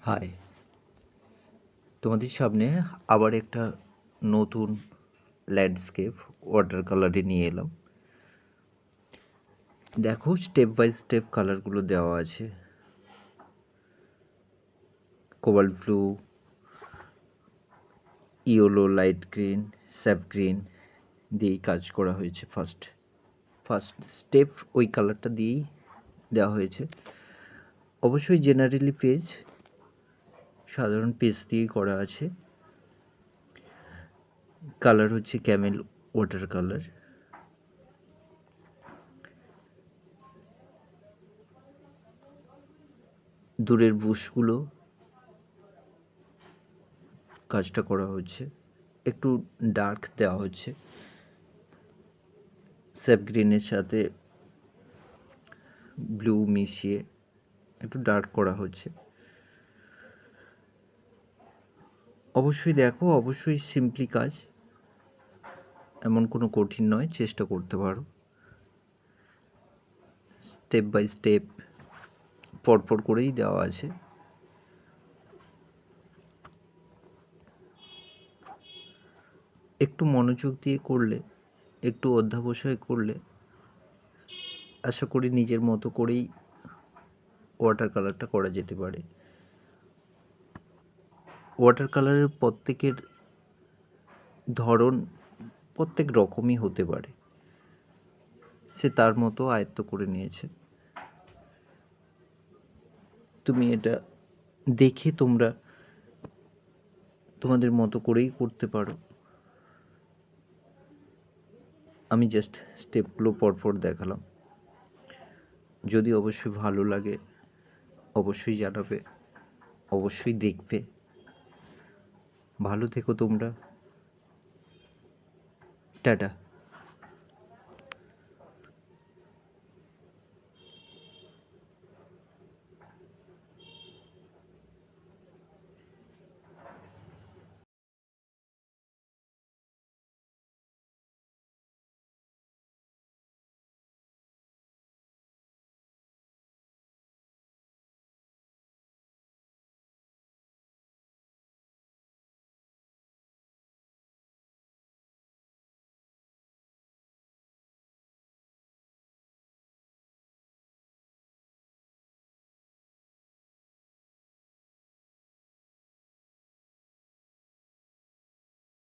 High, তোমাদের সামনে আবার একটা নতুন ল্যান্ডস্কেপ ওয়াটার কালারে নিয়ে এলাম। দেখো, স্টেপ বাই স্টেপ কালারগুলো দেওয়া আছে। Cobalt blue, yellow, light green, sap green দিয়েই কাজ করা হয়েছে। ফার্স্ট স্টেপ ওই কালারটা দিয়েই দেওয়া হয়েছে। অবশ্যই জেনারেলি পেজ, সাধারণ পেজ দিয়েই করা আছে। কালার হচ্ছে ক্যামেল ওয়াটার কালার। দূরের বুশগুলো কাজটা করা হচ্ছে, একটু ডার্ক দেওয়া হচ্ছে। স্যাপ গ্রিনের সাথে ব্লু মিশিয়ে একটু ডার্ক করা হচ্ছে। অবশ্যই দেখো, অবশ্যই সিম্পলি কাজ, এমন কোনো কঠিন নয়, চেষ্টা করতে পারো। স্টেপ বাই স্টেপ পরপর করেই দেওয়া আছে। একটু মনোযোগ দিয়ে করলে, একটু অধ্যবসায় করলে আশা করি নিজের মতো করেই ওয়াটার কালারটা করা যেতে পারে। ওয়াটার কালারের প্রত্যেকের ধরন প্রত্যেক রকমই হতে পারে, সে তার মতো আয়ত্ত করে নিয়েছে। তুমি এটা দেখে তোমরা তোমাদের মতো করেই করতে পারো। আমি জাস্ট স্টেপগুলো পরপর দেখালাম। যদি অবশ্যই ভালো লাগে অবশ্যই জানাবে, অবশ্যই দেখবে। ভালো থেকো তোমরা। টাটা।